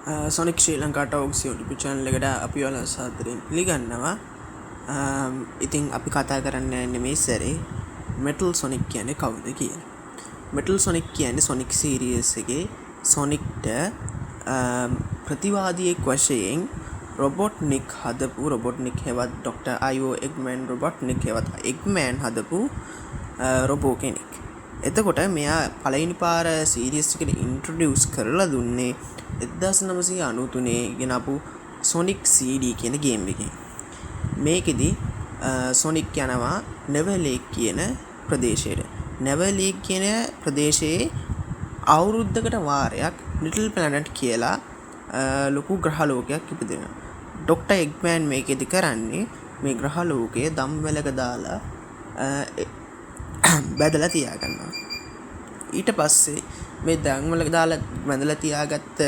Sonic ශ්‍රී Lanka talks YouTube channel එකට අපි ඔයාලා සාදරයෙන් පිළිගන්නවා. ඉතින් අපි කතා කරන්න යන්නේ මේ සැරේ මෙටල් සොනික් කියන්නේ කවුද කියලා. මෙටල් සොනික් කියන්නේ සොනික් සීරීස් එකේ සොනික්ට ප්‍රතිවාදියෙක් වශයෙන් රොබොට්නික් හදපු රොබොට්නික් හෙවත් ඩොක්ටර් අයෝ එග්මෑන් රොබොට්නික් හෙවත් එග්මෑන් හදපු රොබෝ කෙනෙක්. එතකොට මෙයා පළවෙනි පාර සීරීස් එකට ඉන්ට්‍රොඩියුස් කරලා දුන්නේ 1993 ගෙනපු සොනික් CD කියන ගේම් එකෙන්. මේකෙදි සොනික් යනවා නෙවර්ලේක් කියන ප්‍රදේශයට. නෙවර්ලේක් කියන ප්‍රදේශයේ අවුරුද්දකට වාරයක් ලිටල් ප්ලැනට් කියලා ලොකු ග්‍රහලෝකයක් ඉපදෙනවා. ඩොක්ටර් එග්මෑන් මේකෙදි කරන්නේ මේ ග්‍රහලෝකයේ දම්වැලක දාලා බැදලා තියාගන්නවා. ඊට පස්සේ මේ දම්වැලක දාලා බැදලා තියාගත්ත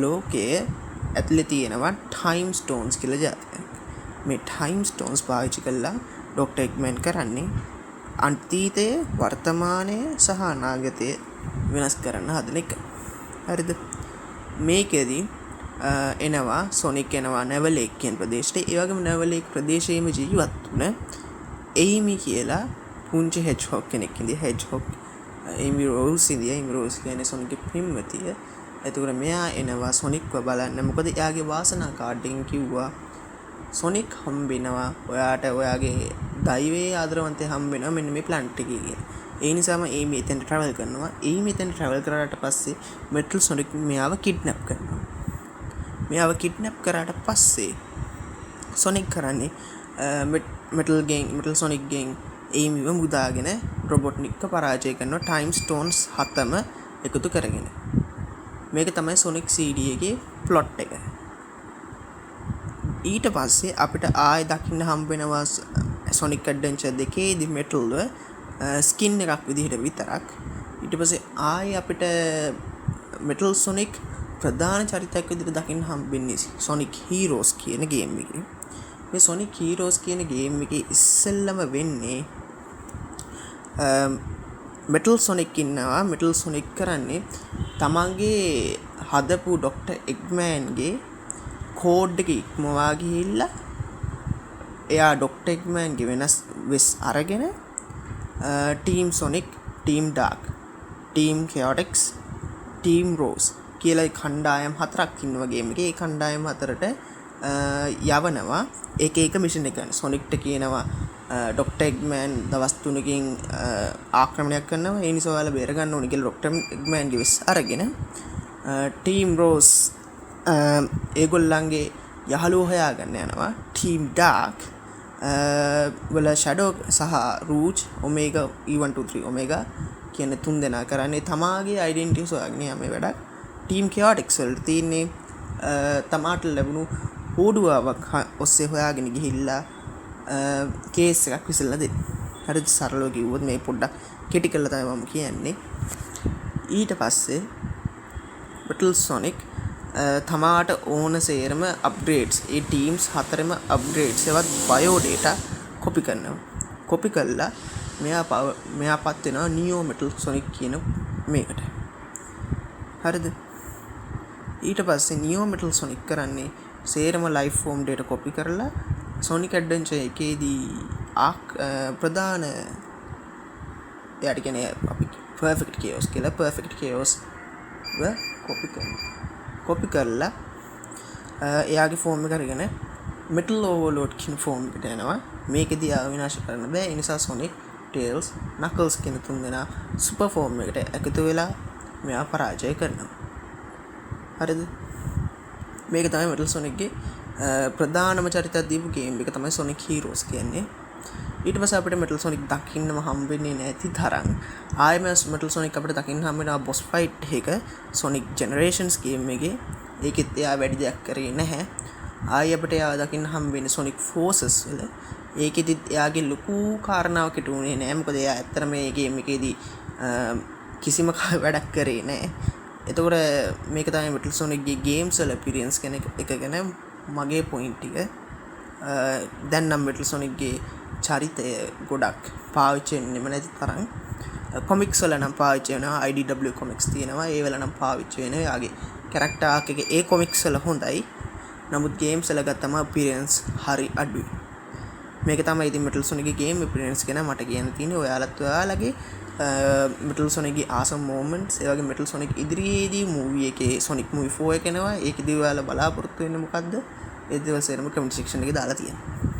ලෝකයේ ඇතුලේ තියෙනවා ටයිම් ස්ටෝන්ස් කියලා જાතියක්. මේ ටයිම් ස්ටෝන්ස් පාවිච්චි කරලා ඩොක්ටර් එග්මෑන් කරන්නේ අතීතයේ වර්තමානයේ සහ අනාගතයේ වෙනස් කරන්න හදන එක. හරිද? මේකෙදි එනවා සොනික් එනවා නෙවර්ලේක් කියන ප්‍රදේශයට. ඒ වගේම නෙවර්ලේක් ප්‍රදේශයේම ජීවත් වුණ එයිමි කියලා පුංචි හෙජ්හොග් කෙනෙක් ඉඳි. හෙජ්හොග් එයිමි රෝස් ඉඳි. එයිමි රෝස් කියන්නේ සොනික්ගේ පින්වතිය. එතකොට මෙයා එනවා සොනික්ව බලන්න. මොකද එයාගේ වාසනා කාඩ් එකෙන් කිව්වා සොනික් හම්බෙනවා ඔයාට ඔයාගේ දෛවයේ ආදරවන්තය හම්බෙනවා මෙන්න මේ ප්ලැනට් එකේ කියලා. ඒ නිසාම එයිමි එතෙන්ට ට්‍රැවල් කරනවා. එයිමි එතෙන්ට ට්‍රැවල් කරාට පස්සේ මෙටල් සොනික් මෙයාව කිඩ්නැප් කරනවා. මෙයාව කිඩ්නැප් කරාට පස්සේ සොනික් කරන්නේ මෙටල් සොනික් ගෙන් එයිමිව මුදාගෙන රොබොට්නික්ව පරාජය කරනවා ටයිම් ස්ටෝන්ස් 7ම එකතු කරගෙන. මේක තමයි සොනික් CD එකේ ප්ලොට් එක. ඊට පස්සේ අපිට ආයෙ දකින්න හම්බ වෙනවා සොනික් ඇඩ්වෙන්චර් දෙකේදී මෙටල්ව ස්කින් එකක් විදිහට විතරක්. ඊට පස්සේ ආයෙ අපිට මෙටල් සොනික් ප්‍රධාන චරිතයක් විදිහට දකින්න හම්බෙන්නේ සොනික් හීරෝස් කියන ගේම් එකේ. මේ සොනික් හීරෝස් කියන ගේම් එකේ ඉස්සෙල්ලම වෙන්නේ මෙටල් සොනික් ඉන්නවා. මෙටල් සොනික් කරන්නේ තමන්ගේ හදපු ඩොක්ටර් එග්මෑන්ගේ කෝඩ් එක ඉක්මවා ගිහිල්ලා එයා ඩොක්ටර් එග්මෑන්ගේ වෙනස් වෙස් අරගෙන team Sonic, team Dark, team Chaotix, team Rose කියලා කණ්ඩායම් 4ක් ඉන්නවා ගේම් එකේ. ඒ කණ්ඩායම් 4ට යවනවා එක එක මිෂන් එක කරන්න. සොනික්ට කියනවා ඩොක්ටර් එග්මෑන් දවස් 3කින් ආක්‍රමණයක් කරනවා. ඒ නිසා ඔයාලා බේර ගන්න ඕනේ කියලා ඩොක්ටර් එග්මෑන්ගේ වෙස් අරගෙන ටීම් රෝස් ඒගොල්ලන්ගේ යහළුවෝ හොයාගන්න යනවා. ටීම් ඩාර්ක් වල ෂැඩෝ සහ රූජ් ඔමේගා E1 2 3 ඔමේගා කියන තුන් දෙනා කරන්නේ තමාගේ ඩෙන්ටිටිස් හොයාගෙන යම වැඩක්. ටීම් කෙයොටික්ස් වලට තියෙන්නේ තමාට ලැබුණු හෝඩුවාවක් ඔස්සේ හොයාගෙන ගිහිල්ලා කේස් එකක් විසඳලා දෙන්න. හරිද? සරලව කිව්වොත් මේ පොඩ්ඩක් කෙටි කරලා තමයි මම කියන්නේ. ඊට පස්සේ මෙටල් සොනික් තමාට ඕන සේරම අප්ග්‍රේඩ්ස් ඒ ටීම්ස් 4ම අප්ග්‍රේඩ්ස් එවත් බයෝ ඩේටා කොපි කරනවා. කොපි කරලා මෙයාපත් වෙනවා නියෝ මෙටල් සොනික් කියන මේකට. හරිද? ඊට පස්සේ නියෝ මෙටල් සොනික් කරන්නේ සේරම ලයිෆ් ෆෝම් ඩේටා කොපි කරලා සොනික් ඇඩ්වෙන්චර් එකේදී ප්‍රධාන එයාට කියන්නේ අපි පර්ෆෙක්ට් කියෝස් කියලා පර්ෆෙක්ට් කියෝස් ව කොපි කරලා එයාගේ ෆෝම් එක අරගෙන මෙටල් ඕවර්ලෝඩ් කියන ෆෝම් එකට එනවා. මේකෙදී අවිනාශ කරන්න බෑ. ඒ නිසා සොනික්, ටේල්ස්, නකල්ස් කියන තුන් දෙනා සුපර් ෆෝම් එකට එකතු වෙලා මෙයා පරාජය කරනවා. හරිද? මේක තමයි මෙටල් සොනික්ගේ ප්‍රධානම චරිතයක් දීපු ගේම් එක තමයි සොනික් හීරෝස් කියන්නේ. ඊට පස්සේ අපිට මෙටල් සොනික් දකින්නම හම්බෙන්නේ නැති තරම් ආයෙම මෙටල් සොනික් අපිට දකින්න හම්බ වෙනවා බොස් ෆයිට් එක සොනික් ජෙනරේෂන්ස් ගේම් එකේ. ඒකෙත් එයා වැඩි දෙයක් කරේ නැහැ. ආයෙ අපිට එයා දකින්න හම්බ වෙන්නේ සොනික් ෆෝසස් වල. ඒකෙදිත් එයාගේ ලොකු කාරණාවක් හිටුනේ නැහැ. මොකද එයා ඇත්තට මේ ගේම් එකේදී කිසිම වැඩක් කරේ නැහැ. එතකොට මේක තමයි මෙටල් සොනික්ගේ ගේම්ස් වල එක්ස්පීරියන්ස් කෙන එක ගැන මගේ පොයින්ට් එක. දැන් නම් මෙටල් සොනික්ගේ චරිතය ගොඩක් පාවිච්චි වෙන්නෙම නැති තරම් කොමික්ස් වල නම් පාවිච්චි වෙනවා. IDW කොමික්ස් තියෙනවා. ඒ වල නම් පාවිච්චි වෙනවා. යාගේ කැරක්ටර් ආක් එක ඒ කොමික්ස් වල හොඳයි. නමුත් ගේම්ස් වල ගත්තම අපියරන්ස් හරි අඩුයි. මේක තමයි ඉතින් මෙටල් සොනික්ගේ ගේම් අපියරන්ස් ගැන මට කියන්න තියෙන්නේ. ඔයාලගේ මෙටල් සොනික්ගේ ආසම් මොමන්ට්ස් ඒ වගේ මෙටල් සොනික් ඉදිරියේදී මූවි එකේ සොනික් මූවි 4 එක එනවා. ඒකදී ඔයාලා බලාපොරොත්තු වෙන්නේ මොකද්ද? ඒ දේවල් සේරම කමෙන්ට් සෙක්ෂන් එකේ දාලා තියෙනවා.